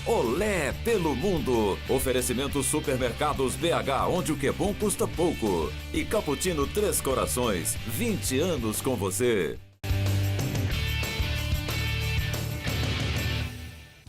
Olé pelo mundo. Oferecimento Supermercados BH, onde o que é bom custa pouco. E Cappuccino Três Corações, 20 anos com você.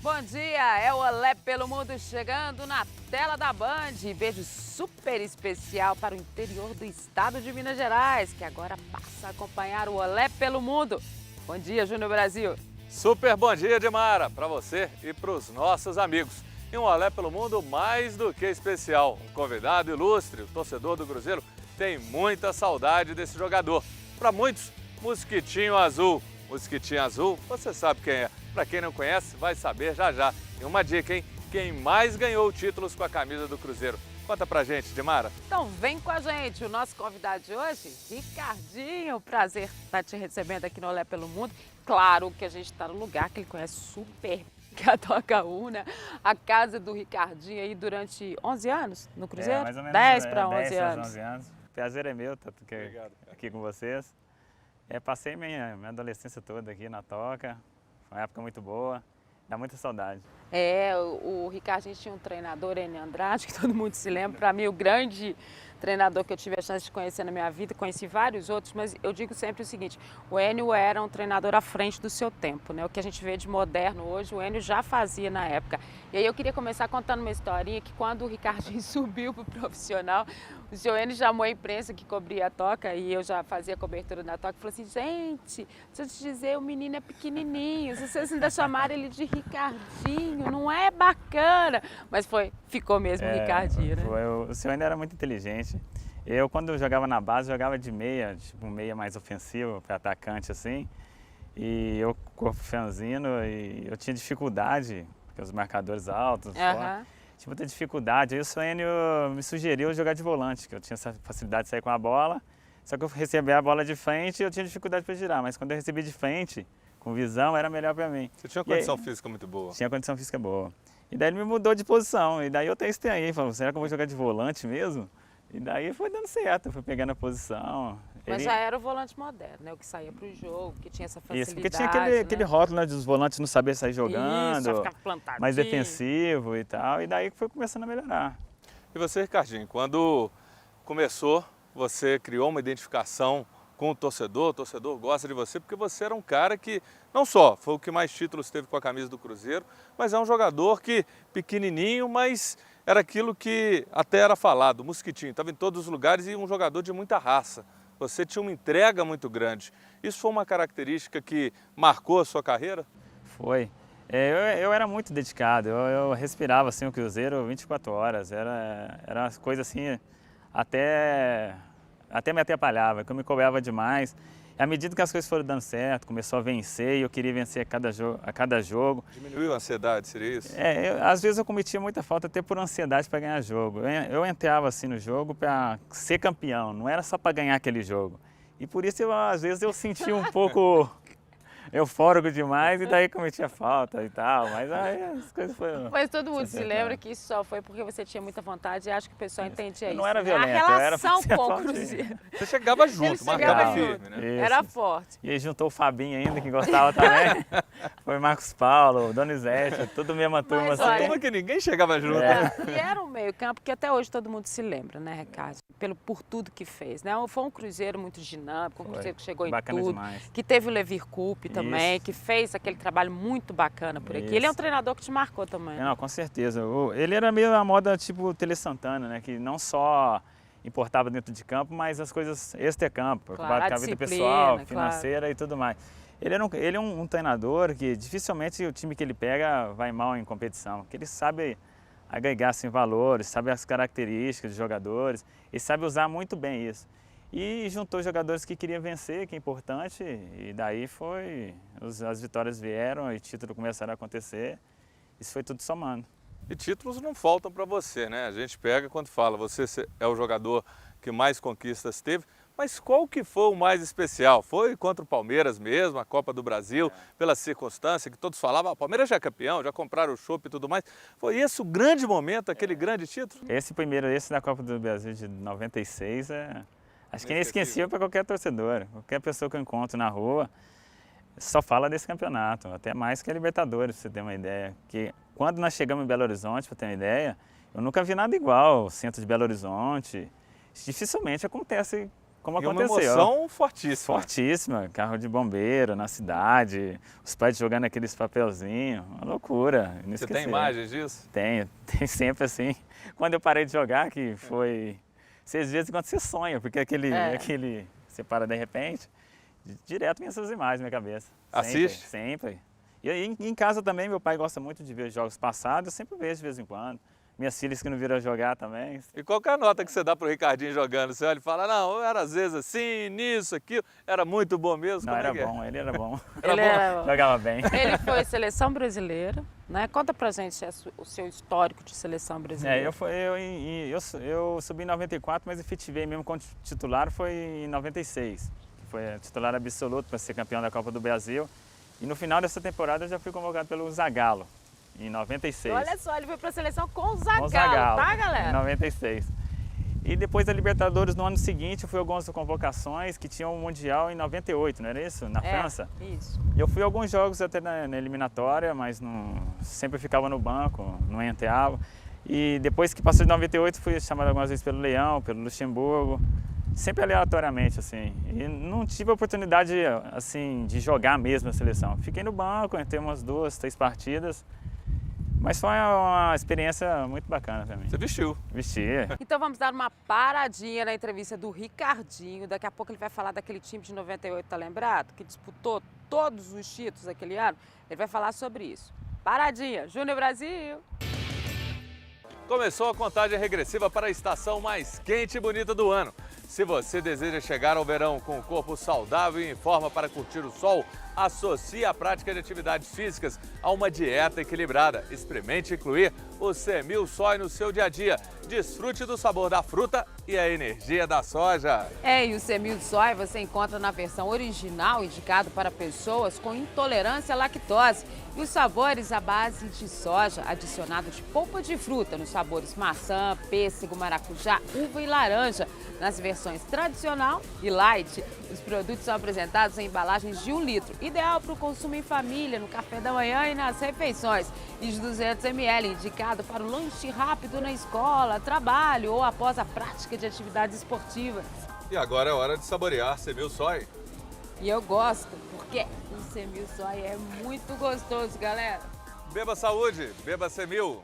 Bom dia, é o Olé pelo Mundo chegando na tela da Band. Beijo super especial para o interior do estado de Minas Gerais, que agora passa a acompanhar o Olé pelo Mundo. Bom dia, Júnior Brasil. Super bom dia, Dimara, para você e para os nossos amigos. E um Olé pelo Mundo mais do que especial. Um convidado ilustre, o torcedor do Cruzeiro, tem muita saudade desse jogador. Para muitos, Mosquitinho Azul. Mosquitinho Azul, você sabe quem é. Para quem não conhece, vai saber já já. E uma dica, hein? Quem mais ganhou títulos com a camisa do Cruzeiro? Conta pra gente, Dimara. Então vem com a gente, o nosso convidado de hoje, Ricardinho. Prazer estar te recebendo aqui no Olé pelo Mundo. Claro que a gente está no lugar que ele conhece super, que é a Toca Una, a casa do Ricardinho aí durante 11 anos no Cruzeiro? Mais ou menos 10 para 11 10 para anos. 11 anos. O prazer é meu estar aqui com vocês. Passei minha adolescência toda aqui na Toca, foi uma época muito boa, dá muita saudade. O Ricardinho tinha um treinador, Enio Andrade, que todo mundo se lembra. Para mim, o grande treinador que eu tive a chance de conhecer na minha vida, conheci vários outros, mas eu digo sempre o seguinte, o Enio era um treinador à frente do seu tempo, né? O que a gente vê de moderno hoje, o Enio já fazia na época. E aí eu queria começar contando uma historinha que quando o Ricardinho subiu para o profissional, o seu Enio chamou a imprensa que cobria a Toca, e eu já fazia cobertura da Toca, e falou assim, gente, deixa eu te dizer, o menino é pequenininho, se vocês ainda chamaram ele de Ricardinho, não é bacana. Mas ficou mesmo o Ricardinho, né? O seu ainda era muito inteligente. Eu, quando eu jogava na base, jogava de meia, tipo meia mais ofensivo, para atacante assim. E eu, corpo franzino, e eu tinha dificuldade, porque os marcadores altos, tinha muita dificuldade. Aí o Suênio me sugeriu jogar de volante, que eu tinha essa facilidade de sair com a bola. Só que eu recebia a bola de frente e eu tinha dificuldade para girar. Mas quando eu recebi de frente, com visão, era melhor para mim. Você tinha uma condição física muito boa? Tinha condição física boa. E daí ele me mudou de posição. E daí eu até estranhei, falei, será que eu vou jogar de volante mesmo? E daí foi dando certo, foi pegando a posição. Mas já era o volante moderno, né? O que saía pro jogo, que tinha essa facilidade. Isso, porque tinha aquele rótulo, né, dos volantes não saber sair jogando, mais defensivo e tal. E daí foi começando a melhorar. E você, Ricardinho, quando começou, você criou uma identificação com o torcedor gosta de você, porque você era um cara que, não só foi o que mais títulos teve com a camisa do Cruzeiro, mas é um jogador que, pequenininho, mas era aquilo que até era falado, Mosquitinho, estava em todos os lugares e um jogador de muita raça. Você tinha uma entrega muito grande. Isso foi uma característica que marcou a sua carreira? Foi. Eu era muito dedicado, eu respirava assim o Cruzeiro 24 horas, era uma coisa assim, até me atrapalhava, que eu me cobrava demais. E à medida que as coisas foram dando certo, começou a vencer e eu queria vencer a cada jogo. Diminuiu a ansiedade, seria isso? Às vezes eu cometia muita falta até por ansiedade para ganhar jogo. Eu entrava assim no jogo para ser campeão, não era só para ganhar aquele jogo. E por isso, às vezes, eu sentia um pouco eufórico demais e daí cometia falta e tal, mas aí as coisas foram... Mas todo mundo se lembra que isso só foi porque você tinha muita vontade e acho que o pessoal entendia isso. Eu não era né? violento, a relação com o Cruzeiro. Você chegava junto, marcava firme, né? Isso. Era forte. E aí juntou o Fabinho ainda, que gostava também. Foi Marcos Paulo, Donizete, tudo mesma turma. Mas, assim. olha, Como que ninguém chegava junto? E era um meio campo que até hoje todo mundo se lembra, né, Ricardo? Por tudo que fez, né? Foi um Cruzeiro muito dinâmico, um Cruzeiro que chegou bacana em tudo, demais. que teve o Levir Coupe também, Isso. que fez aquele trabalho muito bacana por aqui. Isso. Ele é um treinador que te marcou também. Não, com certeza. Ele era meio a moda tipo Tele Santana, né? Que não só importava dentro de campo, mas as coisas extra-campo, preocupado com a vida pessoal, financeira e tudo mais. Ele é um treinador que dificilmente o time que ele pega vai mal em competição, porque ele sabe agregar assim, valores, sabe as características dos jogadores e sabe usar muito bem isso. E juntou jogadores que queriam vencer, que é importante, e daí as vitórias vieram e títulos começaram a acontecer, isso foi tudo somando. E títulos não faltam para você, né? A gente pega quando fala, você é o jogador que mais conquistas teve, mas qual que foi o mais especial? Foi contra o Palmeiras mesmo, a Copa do Brasil, pela circunstância que todos falavam, o Palmeiras já é campeão, já compraram o chopp e tudo mais. Foi esse o grande momento, aquele grande título? Esse da Copa do Brasil de 96 acho que é inesquecível para qualquer torcedor, qualquer pessoa que eu encontro na rua, só fala desse campeonato, até mais que a Libertadores, pra você ter uma ideia. Que quando nós chegamos em Belo Horizonte, para ter uma ideia, eu nunca vi nada igual. O centro de Belo Horizonte, dificilmente acontece como aconteceu. Uma emoção fortíssima. Fortíssima, carro de bombeiro na cidade, os pais jogando aqueles papelzinhos, uma loucura. Você tem imagens disso? Tem sempre assim. Quando eu parei de jogar, que foi 6 vezes quando você sonha, porque aquele você para de repente, direto vem essas imagens na minha cabeça. Assiste? Sempre. E aí em casa também, meu pai gosta muito de ver jogos passados, eu sempre vejo de vez em quando. Minhas filhas que não viram jogar também. E qual que é a nota que você dá pro Ricardinho jogando? Você olha e fala, não, eu era às vezes assim, nisso, aquilo, era muito bom mesmo. Não, era bom, ele era bom. Jogava bem. Ele foi seleção brasileira, né? Conta pra gente o seu histórico de seleção brasileira. Eu subi em 94, mas efetivei mesmo como titular foi em 96. Que foi titular absoluto para ser campeão da Copa do Brasil. E no final dessa temporada eu já fui convocado pelo Zagallo. Em 96. Olha só, ele foi para a seleção com o Zagallo, tá, galera? Em 96. E depois da Libertadores, no ano seguinte, eu fui a algumas convocações que tinham o Mundial em 98, não era isso? Na França? Isso. E eu fui a alguns jogos até na eliminatória, mas sempre ficava no banco, não entrava. E depois que passou de 98, fui chamado algumas vezes pelo Leão, pelo Luxemburgo, sempre aleatoriamente, assim. E não tive a oportunidade, assim, de jogar mesmo a seleção. Fiquei no banco, entrei umas 2, 3 partidas. Mas foi uma experiência muito bacana também. Você vestiu? Vesti. Então vamos dar uma paradinha na entrevista do Ricardinho. Daqui a pouco ele vai falar daquele time de 98, tá lembrado? Que disputou todos os títulos aquele ano. Ele vai falar sobre isso. Paradinha. Júnior Brasil. Começou a contagem regressiva para a estação mais quente e bonita do ano. Se você deseja chegar ao verão com o corpo saudável e em forma para curtir o sol, associe a prática de atividades físicas a uma dieta equilibrada. Experimente incluir o Semil Soy no seu dia a dia. Desfrute do sabor da fruta e a energia da soja. E o Semil Soy você encontra na versão original, indicado para pessoas com intolerância à lactose. E os sabores à base de soja, adicionado de polpa de fruta, nos sabores maçã, pêssego, maracujá, uva e laranja. Nas versões tradicional e light, os produtos são apresentados em embalagens de 1 litro, ideal para o consumo em família, no café da manhã e nas refeições. E de 200 ml, indicado para o lanche rápido na escola, trabalho ou após a prática de atividades esportivas. E agora é hora de saborear Semil Soy. E eu gosto, porque o Semil Soy é muito gostoso, galera. Beba saúde, beba Semil.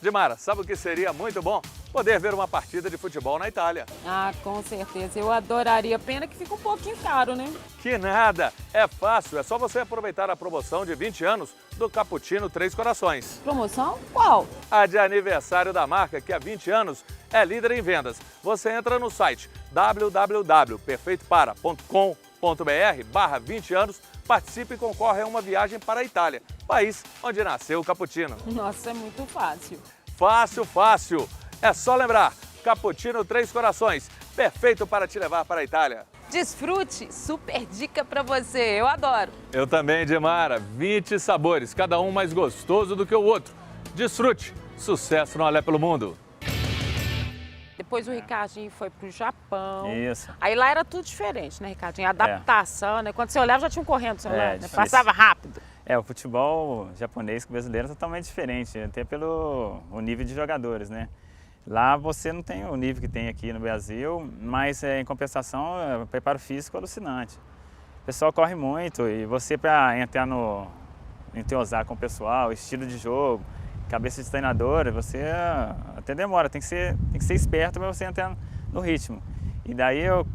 Dimara, sabe o que seria muito bom? Poder ver uma partida de futebol na Itália. Ah, com certeza. Eu adoraria. Pena que fica um pouquinho caro, né? Que nada! É fácil, é só você aproveitar a promoção de 20 anos do Cappuccino Três Corações. Promoção? Qual? A de aniversário da marca, que há 20 anos é líder em vendas. Você entra no site www.perfeitopara.com.br/20 anos, participe e concorre a uma viagem para a Itália, país onde nasceu o cappuccino. Nossa, é muito fácil. Fácil, fácil. É só lembrar, Cappuccino Três Corações, perfeito para te levar para a Itália. Desfrute, super dica para você, eu adoro. Eu também, Dimara, 20 sabores, cada um mais gostoso do que o outro. Desfrute, sucesso no Olé pelo Mundo. Depois o Ricardinho foi pro Japão. Isso. Aí lá era tudo diferente, né, Ricardinho? A adaptação, né? Quando você olhava já tinha um correndo do seu lado, né? Passava rápido. O futebol japonês com o brasileiro é totalmente diferente, até pelo nível de jogadores, né? Lá você não tem o nível que tem aqui no Brasil, mas em compensação o preparo físico é alucinante. O pessoal corre muito e você para entrosar com o pessoal, estilo de jogo, cabeça de treinador, você até demora, tem que ser esperto para você entrar no ritmo. E daí eu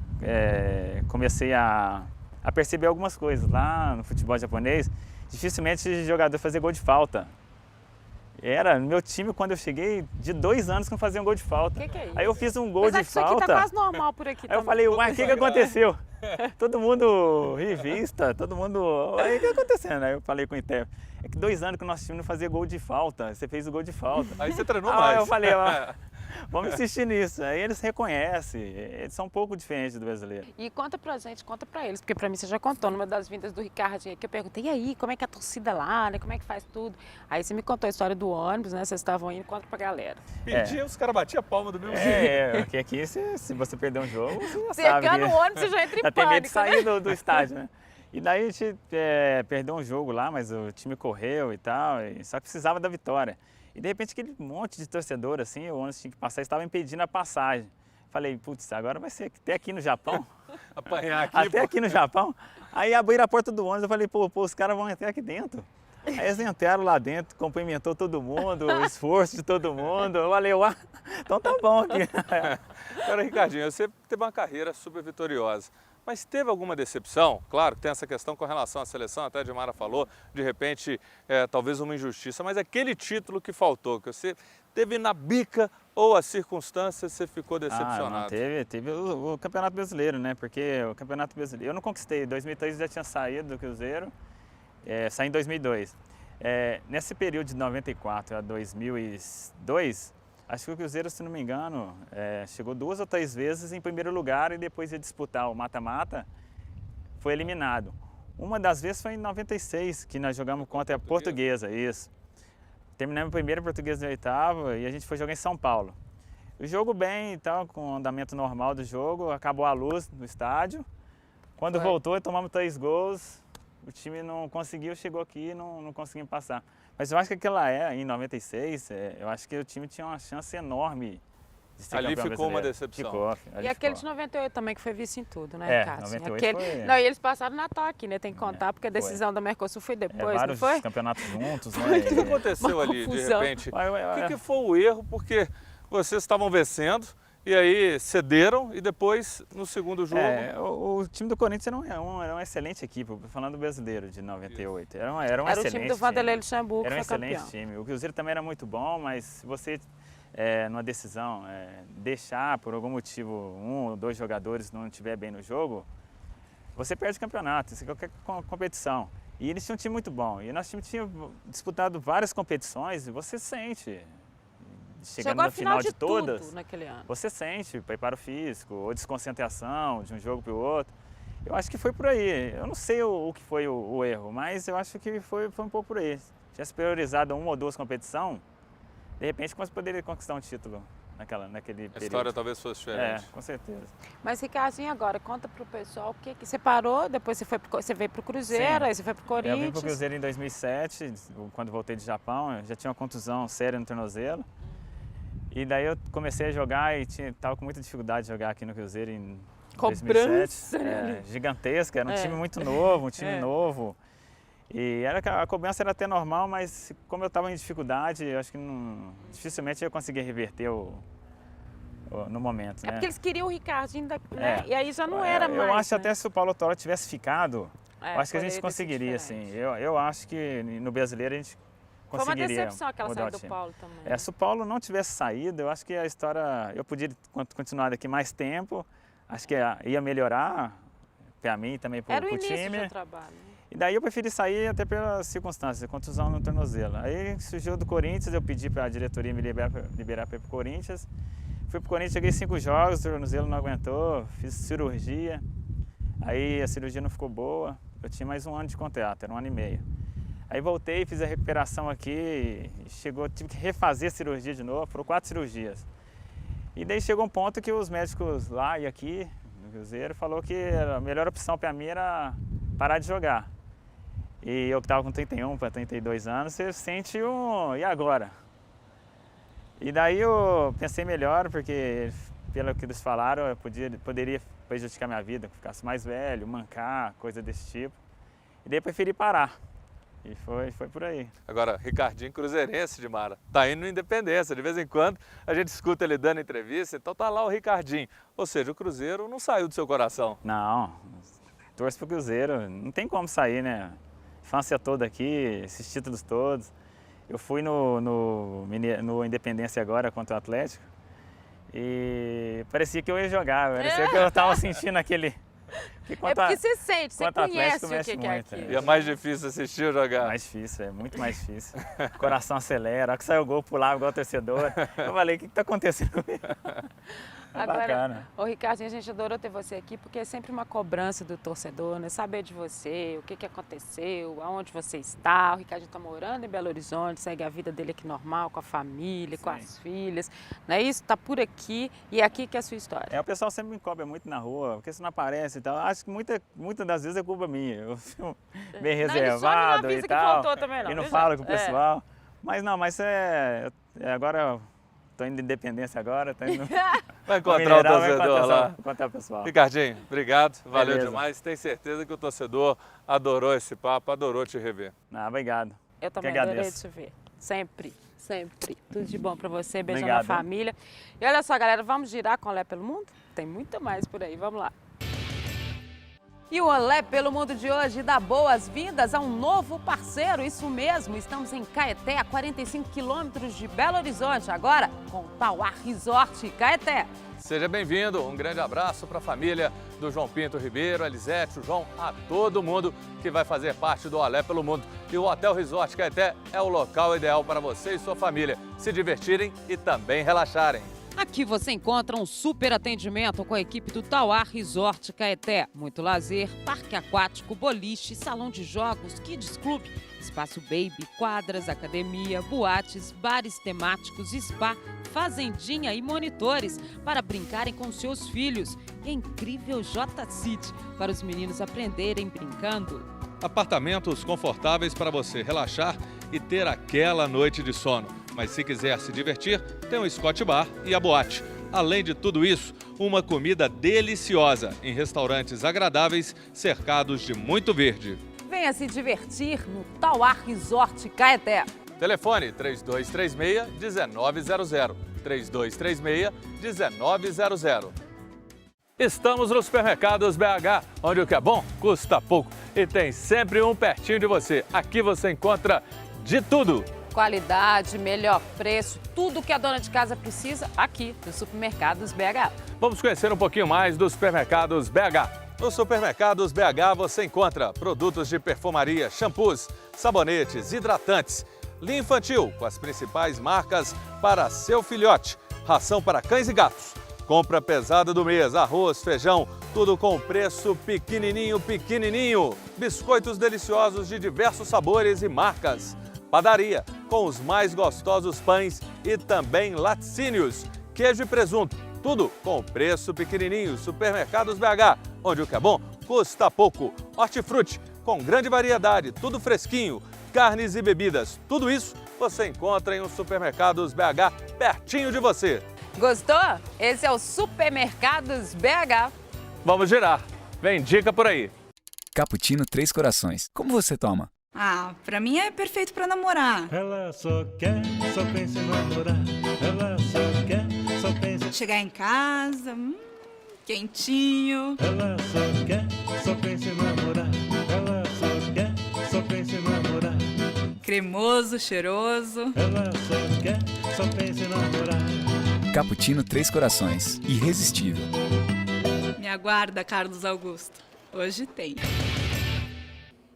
comecei a perceber algumas coisas. Lá no futebol japonês, dificilmente o jogador fazia gol de falta. No meu time, quando eu cheguei, de 2 anos que não fazia um gol de falta. Que é isso? Aí eu fiz um gol de falta. Mas isso aqui tá quase normal por aqui. Aí eu falei, uai, o que aconteceu? Todo mundo revista, todo mundo... Aí o que tá acontecendo? Aí eu falei com o intérprete, é que 2 anos que o nosso time não fazia gol de falta, você fez o gol de falta. Aí você treinou mais. Aí eu falei, vamos insistir nisso. Aí eles reconhecem, eles são um pouco diferentes do brasileiro. E conta pra gente, conta pra eles, porque pra mim você já contou numa das vindas do Ricardinho que eu perguntei, e aí, como é que é a torcida lá, né? Como é que faz tudo? Aí você me contou a história do ônibus, né? Vocês estavam indo, conta pra galera. Pedia, os caras batiam a palma do meu jeito. Porque aqui se você perder um jogo, você já Cercando sabe. o ônibus, você já entra em já tem medo de pânico, sair né? do estádio, né? E daí a gente perdeu um jogo lá, mas o time correu e tal, só que precisava da vitória. E de repente aquele monte de torcedor assim, o ônibus tinha que passar, estava impedindo a passagem. Falei, putz, agora vai ser até aqui no Japão? Apanhar aqui, até aqui no Japão? Aí abriram a porta do ônibus, eu falei, pô, os caras vão entrar aqui dentro. Aí eles entraram lá dentro, cumprimentou todo mundo, o esforço de todo mundo. Eu falei, uá, então tá bom aqui. Agora, Ricardinho, você teve uma carreira super vitoriosa, mas teve alguma decepção? Claro que tem essa questão com relação à seleção, até a Dimara falou, de repente, talvez uma injustiça, mas aquele título que faltou, que você teve na bica ou as circunstâncias, você ficou decepcionado? Não, teve o Campeonato Brasileiro, né? Porque o Campeonato Brasileiro, eu não conquistei, em 2003 eu já tinha saído do Cruzeiro, saí em 2002. Nesse período de 94 a 2002, acho que o Cruzeiro, se não me engano, chegou 2 ou 3 vezes em primeiro lugar e depois de disputar o mata-mata, foi eliminado. Uma das vezes foi em 96, que nós jogamos contra a Portuguesa, isso. Terminamos primeiro Portuguesa de oitavo e a gente foi jogar em São Paulo. O jogo bem e tal, com o andamento normal do jogo, acabou a luz no estádio. Quando voltou, tomamos 3 gols, o time não conseguiu, chegou aqui e não conseguimos passar. Mas eu acho que aquela em 96, eu acho que o time tinha uma chance enorme de ser ali campeão ficou brasileiro. uma decepção. E aquele de 98 também, que foi vice em tudo, né, Cássio? 98 foi... Não, e eles passaram na toque, né? Tem que contar, porque a decisão da Mercosul foi depois, não vários foi? campeonatos juntos, né? O que aconteceu ali, de repente? O que foi o erro? Porque vocês estavam vencendo e aí cederam e depois, no segundo jogo... O time do Corinthians era uma excelente equipe, falando do brasileiro de 98. Era um excelente time. Era o time do Vanderlei Luxemburgo, era um que foi excelente campeão. time. O Cruzeiro também era muito bom, mas se você, numa decisão, deixar por algum motivo 1 ou 2 jogadores não estiver bem no jogo, você perde o campeonato, isso é qualquer competição. E eles tinham um time muito bom. E nosso time tinha disputado várias competições e você sente... Chegando no final de todas, naquele ano. Você sente preparo físico ou desconcentração de um jogo para o outro. Eu acho que foi por aí. Eu não sei o que foi o erro, mas eu acho que foi um pouco por aí. Tivesse priorizado 1 ou 2 competições, de repente você poderia conquistar um título naquele período. A história talvez fosse diferente. Com certeza. Mas, Ricardinho, agora, conta pro pessoal o que você parou, depois você veio pro Cruzeiro, aí você foi pro Corinthians. Eu vim pro Cruzeiro em 2007, quando voltei do Japão, eu já tinha uma contusão séria no tornozelo. E daí eu comecei a jogar e estava com muita dificuldade de jogar aqui no Cruzeiro em 2007. Gigantesca, era um time muito novo, um time novo. E a cobrança era até normal, mas como eu estava em dificuldade, eu acho que dificilmente eu conseguia reverter no momento. Porque eles queriam o Ricardinho, né? E aí já não era mais. Eu acho né? até se o Paulo Toró tivesse ficado, eu acho que a gente conseguiria, assim. Eu acho que no brasileiro a gente foi uma decepção aquela saída do Paulo também. Se o Paulo não tivesse saído, eu acho que a história... Eu podia continuar daqui mais tempo, acho que ia melhorar para mim e também para o time. Era o início do trabalho. E daí eu preferi sair até pelas circunstâncias, contusão no tornozelo. Aí surgiu do Corinthians, eu pedi para a diretoria me liberar para ir para o Corinthians. Fui para o Corinthians, joguei 5 jogos, o tornozelo não aguentou, fiz cirurgia. Aí a cirurgia não ficou boa, eu tinha mais 1 ano de contrato, era 1 ano e meio. Aí voltei, fiz a recuperação aqui, tive que refazer a cirurgia de novo, foram 4 cirurgias. E daí chegou um ponto que os médicos lá e aqui, no Cruzeiro, falou que a melhor opção para mim era parar de jogar. E eu que estava com 31 para 32 anos, você sente e agora? E daí eu pensei melhor, porque pelo que eles falaram, eu poderia prejudicar minha vida, ficasse mais velho, mancar, coisa desse tipo. E daí eu preferi parar. E foi por aí. Agora, Ricardinho cruzeirense, Dimara, tá indo no Independência. De vez em quando a gente escuta ele dando entrevista, então tá lá o Ricardinho. Ou seja, o Cruzeiro não saiu do seu coração. Não, torço pro Cruzeiro, não tem como sair, né? Infância toda aqui, esses títulos todos. Eu fui no Independência agora contra o Atlético e parecia que eu ia jogar, parecia que eu tava sentindo aquele... porque você sente, você conhece o que é aquilo. E é mais difícil assistir ou jogar? Mais difícil, é muito mais difícil. O coração acelera, a hora que saiu o gol, pulava igual o torcedor. Eu falei, o que está acontecendo? Agora, bacana. ô Ricardinho, a gente adorou ter você aqui, porque é sempre uma cobrança do torcedor, né? Saber de você, o que aconteceu, aonde você está. O Ricardinho está morando em Belo Horizonte, segue a vida dele aqui normal, com a família, com as filhas. Não é isso? Está por aqui e é aqui que é a sua história. O pessoal sempre me cobra muito na rua, porque você não aparece e tal. Acho que muitas das vezes é culpa minha. Eu fico bem reservado e tal. Também, e não falo com o pessoal. Mas não, agora... Estou indo de Independência agora, tô indo... Vai encontrar o torcedor lá. Vou encontrar o pessoal. Ricardinho, obrigado, valeu Beleza. demais. Tenho certeza que o torcedor adorou esse papo, adorou te rever. Obrigado. Eu também adorei te ver. Sempre, sempre. Tudo de bom para você, beijão na família. E olha só, galera, vamos girar com o Olé pelo Mundo? Tem muito mais por aí, vamos lá. E o Olé pelo Mundo de hoje dá boas-vindas a um novo parceiro, isso mesmo, estamos em Caeté, a 45 quilômetros de Belo Horizonte, agora com o Tauá Resort Caeté. Seja bem-vindo, um grande abraço para a família do João Pinto Ribeiro, a Elisete, o João, a todo mundo que vai fazer parte do Olé pelo Mundo. E o Hotel Resort Caeté é o local ideal para você e sua família se divertirem e também relaxarem. Aqui você encontra um super atendimento com a equipe do Tauá Resort Caeté. Muito lazer, parque aquático, boliche, salão de jogos, kids club, espaço baby, quadras, academia, boates, bares temáticos, spa, fazendinha e monitores para brincarem com seus filhos. E a incrível J-City para os meninos aprenderem brincando. Apartamentos confortáveis para você relaxar e ter aquela noite de sono. Mas se quiser se divertir, tem o Scott Bar e a boate. Além de tudo isso, uma comida deliciosa em restaurantes agradáveis, cercados de muito verde. Venha se divertir no Tauá Resort Caeté. Telefone 3236-1900. 3236-1900. Estamos nos supermercados BH, onde o que é bom custa pouco e tem sempre um pertinho de você. Aqui você encontra de tudo. Qualidade, melhor preço, tudo que a dona de casa precisa aqui nos supermercados BH. Vamos conhecer um pouquinho mais dos supermercados BH. Nos supermercados BH você encontra produtos de perfumaria, shampoos, sabonetes, hidratantes, linha infantil com as principais marcas para seu filhote, ração para cães e gatos. Compra pesada do mês, arroz, feijão, tudo com preço pequenininho, pequenininho. Biscoitos deliciosos de diversos sabores e marcas. Padaria, com os mais gostosos pães e também laticínios, queijo e presunto, tudo com preço pequenininho. Supermercados BH, onde o que é bom custa pouco. Hortifruti, com grande variedade, tudo fresquinho, carnes e bebidas, tudo isso você encontra em um Supermercados BH pertinho de você. Gostou? Esse é o Supermercados BH. Vamos girar, vem dica por aí. Cappuccino Três Corações, como você toma? Pra mim é perfeito pra namorar. Ela só pensa em namorar. Ela só pensa... Chegar em casa, quentinho. Ela só pensa em namorar. Ela só pensa em namorar. Cremoso, cheiroso. Ela só pensa em namorar. Cappuccino Três Corações, irresistível. Me aguarda, Carlos Augusto. Hoje tem.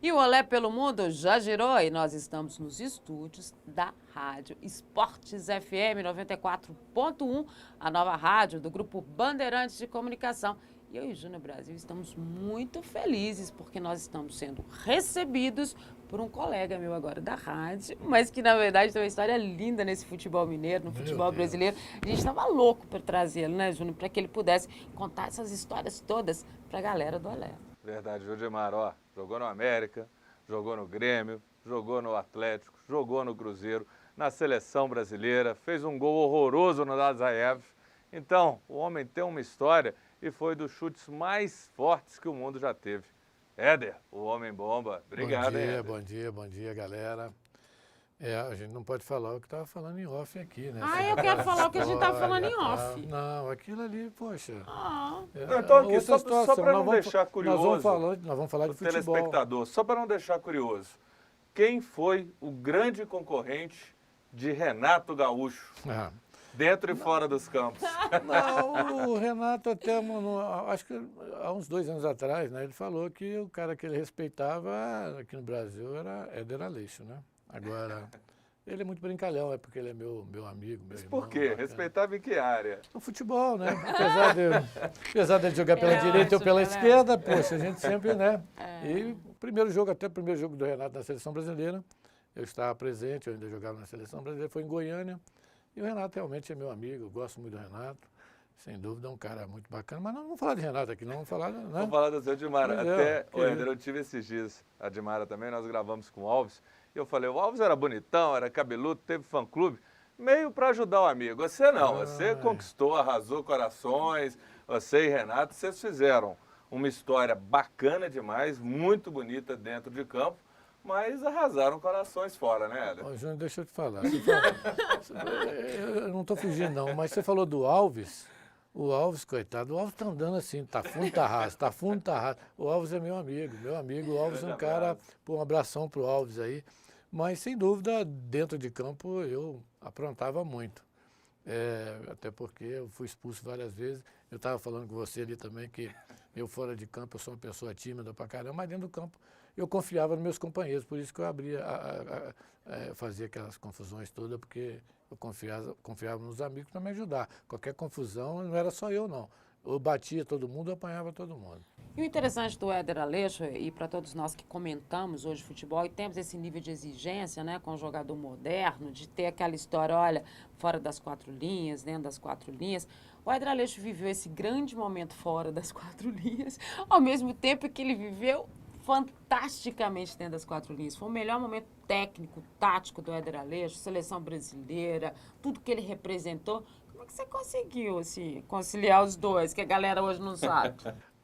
E o Olé pelo Mundo já girou e nós estamos nos estúdios da Rádio Esportes FM 94.1, a nova rádio do Grupo Bandeirantes de Comunicação. E eu e o Júnior Brasil estamos muito felizes porque nós estamos sendo recebidos por um colega meu agora da rádio, mas que na verdade tem uma história linda nesse futebol mineiro, no futebol brasileiro. A gente estava louco para trazê-lo, né, Júnior, para que ele pudesse contar essas histórias todas para a galera do Olé. Verdade, Judimar, ó, jogou no América, jogou no Grêmio, jogou no Atlético, jogou no Cruzeiro, na seleção brasileira, fez um gol horroroso no Lazaev. Então, o homem tem uma história e foi dos chutes mais fortes que o mundo já teve. Éder, o homem bomba. Obrigado, Éder. Bom dia, galera. A gente não pode falar o que estava falando em off aqui, né? Eu quero falar o que a gente estava falando em off. Não, aquilo ali, poxa. Então, aqui, só para não deixar curioso, nós vamos falar de futebol. Telespectador, só para não deixar curioso, quem foi o grande concorrente de Renato Gaúcho? Dentro e fora dos campos. Não, o Renato até, acho que há uns 2 anos atrás, né, ele falou que o cara que ele respeitava aqui no Brasil era Éder Aleixo, né? Agora, Ele é muito brincalhão, é porque ele é meu amigo, meu Mas irmão. por quê? Bacana. Respeitava em que área? No futebol, né? Apesar de ele jogar pela Ele é direita ou ótimo, pela ele é esquerda, poxa, a gente sempre, né? É. E o primeiro jogo do Renato na Seleção Brasileira, eu estava presente, eu ainda jogava na Seleção Brasileira, foi em Goiânia. E o Renato realmente é meu amigo, eu gosto muito do Renato. Sem dúvida, é um cara muito bacana. Mas não vamos falar de Renato aqui, não vamos falar... Né? Vamos falar do seu Dimara. Pois Até, é, Éder, eu tive esses dias, a Dimara também, nós gravamos com o Alves, e eu falei, o Alves era bonitão, era cabeludo, teve fã-clube, meio para ajudar o amigo. Você não, você conquistou, arrasou corações, você e Renato, vocês fizeram uma história bacana demais, muito bonita dentro de campo, mas arrasaram corações fora, né, Éder? Ô, Júnior, deixa eu te falar. Eu não estou fugindo, não, mas você falou do Alves. O Alves, coitado, o Alves está andando assim, tá fundo, tá raso, tá fundo, tá raso. O Alves é meu amigo. O Alves é um cara, pô, um abração pro Alves aí. Mas, sem dúvida, dentro de campo eu aprontava muito. Até porque eu fui expulso várias vezes. Eu estava falando com você ali também que eu fora de campo eu sou uma pessoa tímida pra caramba, mas dentro do campo eu confiava nos meus companheiros, por isso que eu fazia aquelas confusões todas, porque eu confiava nos amigos para me ajudar. Qualquer confusão não era só eu, não. Eu batia todo mundo, eu apanhava todo mundo. E o interessante do Éder Aleixo, e para todos nós que comentamos hoje futebol, e temos esse nível de exigência, né, com o jogador moderno, de ter aquela história, olha, fora das 4 linhas, dentro das 4 linhas. O Éder Aleixo viveu esse grande momento fora das 4 linhas, ao mesmo tempo que ele viveu fantasticamente dentro das 4 linhas. Foi o melhor momento técnico, tático do Éder Aleixo, seleção brasileira, tudo que ele representou. Como é que você conseguiu, assim, conciliar os dois, que a galera hoje não sabe?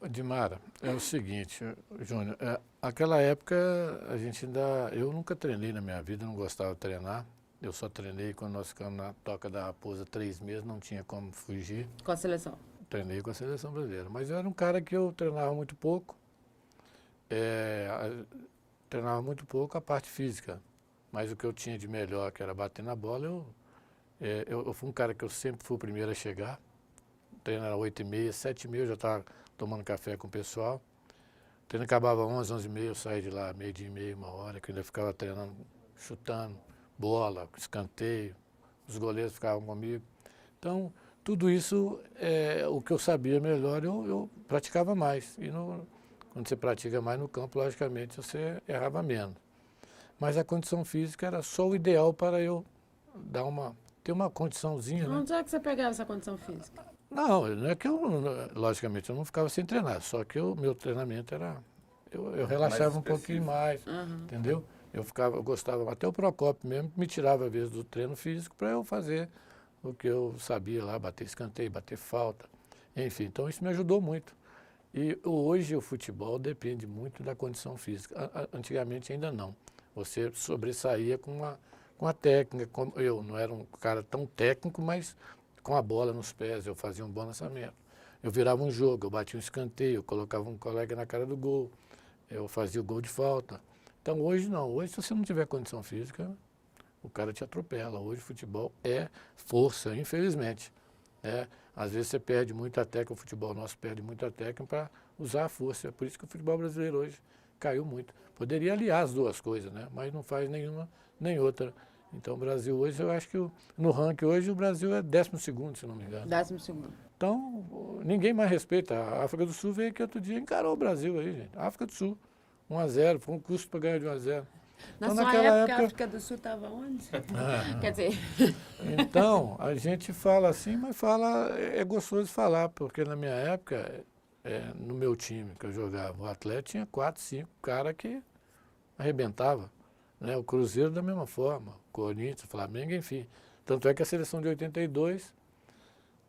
Dimara, é o seguinte, Júnior, aquela época eu nunca treinei na minha vida, não gostava de treinar. Eu só treinei quando nós ficamos na Toca da Raposa 3 meses, não tinha como fugir. Com a seleção? Treinei com a seleção brasileira, mas eu era um cara que eu treinava muito pouco. Treinava muito pouco a parte física, mas o que eu tinha de melhor, que era bater na bola, eu fui um cara que eu sempre fui o primeiro a chegar. O treino era 8h30, 7h30 eu já estava tomando café com o pessoal. O treino acabava 11, 11h30, eu saía de lá, 12h30, 1h, que eu ainda ficava treinando, chutando bola, escanteio, os goleiros ficavam comigo. Então, tudo isso, o que eu sabia melhor, eu praticava mais. E quando você pratica mais no campo, logicamente, você errava menos. Mas a condição física era só o ideal para eu ter uma condiçãozinha. Onde é que você pegava essa condição física? Não é que logicamente, eu não ficava sem treinar, só que o meu treinamento era, eu relaxava um pouquinho mais, entendeu? Eu gostava, até o Procópio mesmo me tirava às vezes do treino físico para eu fazer o que eu sabia lá, bater escanteio, bater falta, enfim, então isso me ajudou muito. E hoje o futebol depende muito da condição física, antigamente ainda não. Você sobressaía com a técnica, como eu não era um cara tão técnico, mas com a bola nos pés, eu fazia um bom lançamento. Eu virava um jogo, eu batia um escanteio, eu colocava um colega na cara do gol, eu fazia o gol de falta. Então hoje não, hoje se você não tiver condição física, o cara te atropela. Hoje o futebol é força, infelizmente. Às vezes você perde muita técnica, o futebol nosso perde muita técnica para usar a força. É por isso que o futebol brasileiro hoje caiu muito. Poderia aliar as duas coisas, né? Mas não faz nenhuma nem outra. Então o Brasil hoje, eu acho que no ranking hoje o Brasil é 12º, se não me engano. 12º. Então ninguém mais respeita. A África do Sul veio aqui outro dia e encarou o Brasil aí, gente. A África do Sul, 1-0, foi um custo para ganhar de 1-0. Na então, sua naquela época, a África do Sul estava onde? Quer dizer... Então, a gente fala assim, mas é gostoso falar, porque na minha época, no meu time que eu jogava, o Atlético tinha 4, 5 caras que arrebentava, né? O Cruzeiro da mesma forma, o Corinthians, o Flamengo, enfim. Tanto é que a seleção de 82,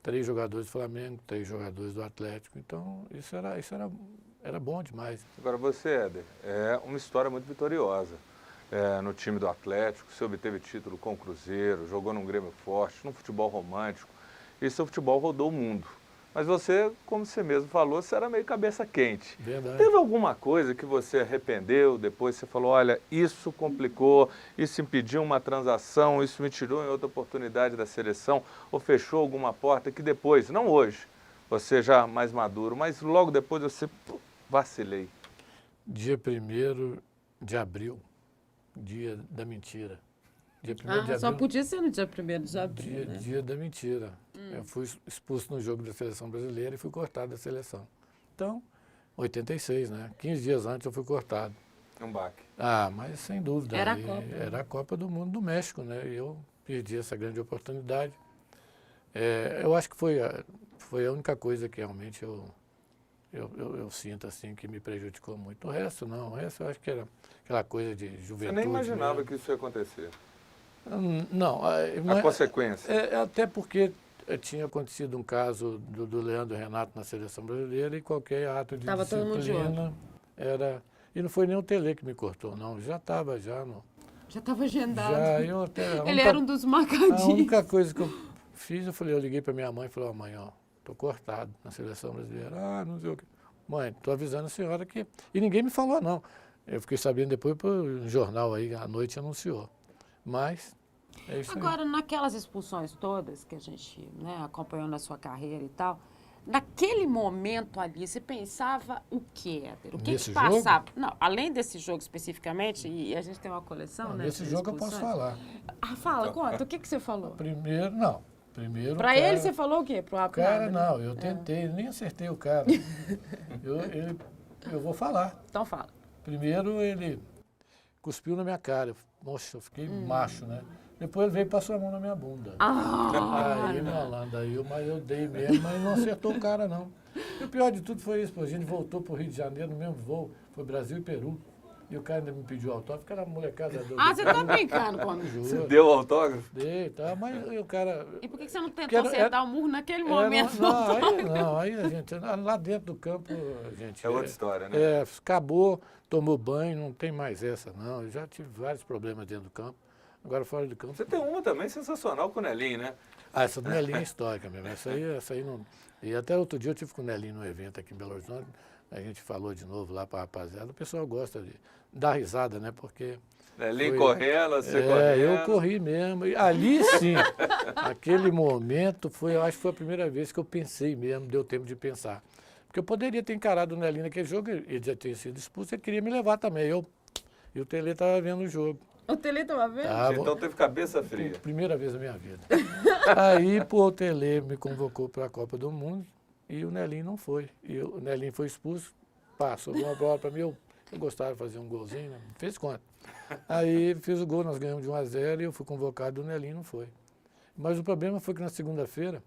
3 jogadores do Flamengo, 3 jogadores do Atlético, então isso era bom demais. Agora você, Éder, é uma história muito vitoriosa. No time do Atlético, você obteve título com o Cruzeiro, jogou num Grêmio forte, num futebol romântico, e seu futebol rodou o mundo. Mas você, como você mesmo falou, você era meio cabeça quente. Verdade. Teve alguma coisa que você arrependeu, depois você falou, olha, isso complicou, isso impediu uma transação, isso me tirou em outra oportunidade da seleção, ou fechou alguma porta que depois, não hoje, você já mais maduro, mas logo depois você vacilei? Dia 1º de abril, dia da mentira. Dia 1º de só abril. podia ser no dia 1º de abril, né? Dia da mentira. Eu fui expulso no jogo da seleção brasileira e fui cortado da seleção. Então, 86, né? 15 dias antes eu fui cortado. Um baque. Mas sem dúvida. Era a Copa. Era a Copa do Mundo do México, né? E eu perdi essa grande oportunidade. Eu acho que foi a única coisa que realmente eu sinto assim que me prejudicou muito. O resto não, o resto eu acho que era aquela coisa de juventude. Você nem imaginava que isso ia acontecer? Não. A consequência? Até porque tinha acontecido um caso do Leandro Renato na seleção brasileira e qualquer ato de Tava todo mundo de disciplina era... E não foi nem o Tele que me cortou, não. Já estava Já estava agendado. Ele era um dos marcadinhos. A única coisa que eu fiz, eu liguei para minha mãe e falei, mãe, tô cortado na seleção brasileira. Não sei o quê. Mãe, tô avisando a senhora que... E ninguém me falou, não. Eu fiquei sabendo depois por jornal aí, à noite anunciou. Mas é isso aí. Agora, naquelas expulsões todas que a gente, né, acompanhou na sua carreira e tal, naquele momento ali, você pensava o quê, Éder? O que passava? Não, além desse jogo especificamente, e a gente tem uma coleção, né? Nesse jogo eu posso falar. Fala, conta. O que você falou? Primeiro... Pra ele você falou o quê? Pro cara, não, eu tentei, nem acertei o cara. Eu vou falar. Então fala. Primeiro ele cuspiu na minha cara. Nossa, eu fiquei macho, né? Depois ele veio e passou a mão na minha bunda. Aí, malandro, mas eu dei mesmo, mas não acertou o cara, não. E o pior de tudo foi isso, pô. A gente voltou pro Rio de Janeiro no mesmo voo, foi Brasil e Peru. E o cara ainda me pediu autógrafo, que era molecada. Você tá brincando comigo? Você deu o autógrafo? Dei, tá, mas o cara... E por que você não tentou acertar o murro naquele momento? Aí a gente, lá dentro do campo, a gente... É outra história, né? Acabou, tomou banho, não tem mais essa, não. Eu já tive vários problemas dentro do campo, agora fora do campo... Você tem uma também sensacional com o Nelinho, né? Essa do Nelinho é histórica mesmo, essa aí não... E até outro dia eu tive com o Nelinho num evento aqui em Belo Horizonte, a gente falou de novo lá para a rapaziada, o pessoal gosta de dar risada, né? Porque... Nelinho correndo, você correndo. Eu corri mesmo. E ali sim, aquele momento, eu acho que foi a primeira vez que eu pensei mesmo, deu tempo de pensar. Porque eu poderia ter encarado o Nelinho naquele jogo, ele já tinha sido expulso, ele queria me levar também. E o Tele estava vendo o jogo. O Tele estava vendo? Então teve cabeça fria. Primeira vez na minha vida. Aí, o Tele me convocou para a Copa do Mundo e o Nelinho não foi. E o Nelinho foi expulso, sobrou uma bola para mim, eu gostava de fazer um golzinho, né? Fez conta. Aí fiz o gol, nós ganhamos de 1-0 e eu fui convocado, o Nelinho não foi. Mas o problema foi que na segunda-feira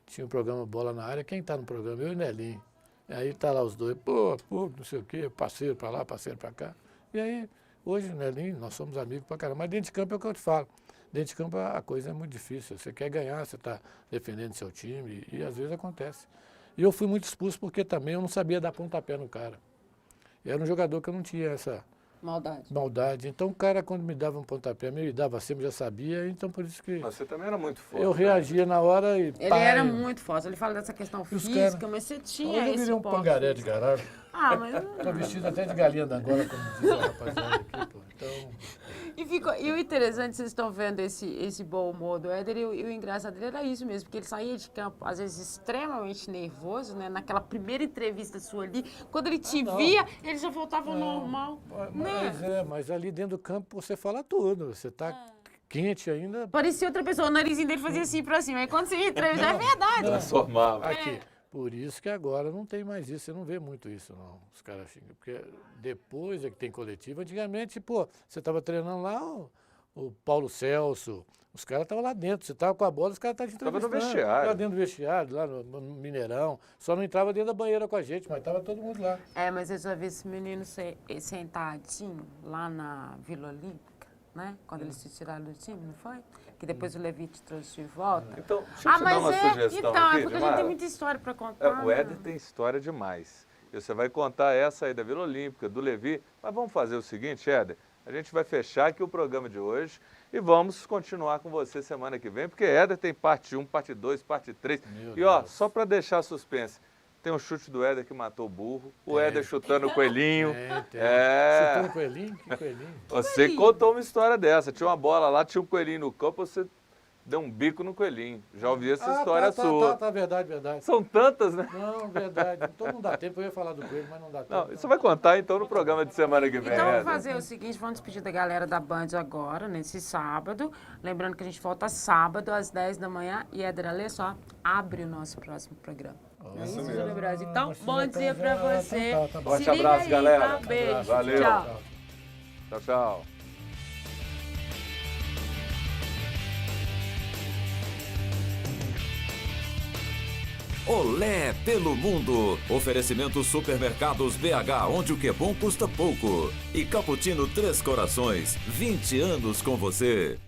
tinha o programa Bola na Área, quem está no programa? Eu e o Nelinho. Aí tá lá os dois, não sei o quê, parceiro para lá, parceiro para cá. E aí, hoje o Nelinho, nós somos amigos pra caramba, mas dentro de campo é o que eu te falo. Dentro de campo a coisa é muito difícil, você quer ganhar, você está defendendo seu time e às vezes acontece. E eu fui muito expulso porque também eu não sabia dar pontapé no cara. Era um jogador que eu não tinha essa maldade. Então o cara, quando me dava um pontapé, me dava sempre, já sabia, então por isso que... Mas você também era muito forte. Eu reagia na hora e... Ele era muito forte, ele fala dessa questão física, mas você tinha esse eu queria um pangaré de garagem. Mas... Tô vestido até de galinha da Angola, como diz a rapaziada aqui, pô. Então... E o interessante, vocês estão vendo esse bom humor do Éder, e o engraçado dele era isso mesmo, porque ele saía de campo, às vezes, extremamente nervoso, né? Naquela primeira entrevista sua ali, quando ele te via, ele já voltava ao normal. Mas ali dentro do campo você fala tudo, você tá quente ainda. Parecia outra pessoa, o narizinho dele fazia assim pra cima, aí quando você ia entrevistar, é verdade. Transformava. Aqui. Por isso que agora não tem mais isso, você não vê muito isso, não, os caras xingam. Porque depois é que tem coletivo, antigamente, você estava treinando lá, o Paulo Celso, os caras estavam lá dentro, você estava com a bola, os caras estavam te entrevistando. Estava no vestiário. Estava dentro do vestiário, lá no Mineirão, só não entrava dentro da banheira com a gente, mas estava todo mundo lá. Mas eu já vi esse menino sentadinho lá na Vila Olímpica, né? Quando eles se tiraram do time, não foi? Que depois o Levi te trouxe de volta. Então, deixa eu te dar uma sugestão aqui, porque a gente tem muita história para contar. O Éder tem história demais. E você vai contar essa aí da Vila Olímpica, do Levi. Mas vamos fazer o seguinte, Éder, a gente vai fechar aqui o programa de hoje e vamos continuar com você semana que vem, porque Éder tem parte 1, parte 2, parte 3. Só para deixar suspense, tem um chute do Éder que matou o burro, o Éder chutando o coelhinho. Chutou o coelhinho? Que coelhinho? Você contou uma história dessa, tinha uma bola lá, tinha um coelhinho no campo, você deu um bico no coelhinho. Já ouvi essa história sua. Tá, verdade. São tantas, né? Não, verdade. Então não dá tempo, eu ia falar do coelho, mas não dá tempo. Não, você vai contar então no programa de semana que vem. Então vamos fazer o seguinte, vamos despedir da galera da Band agora, nesse sábado. Lembrando que a gente volta sábado às 10 da manhã. E Éder Alê, só abre o nosso próximo programa. É isso, Júlio Brasil. Então, bom dia pra você. Forte abraço, galera. Tá? Beijo. Valeu. Tchau. Tchau. Olé pelo mundo. Oferecimento Supermercados BH, onde o que é bom custa pouco. E Cappuccino Três Corações, 20 anos com você.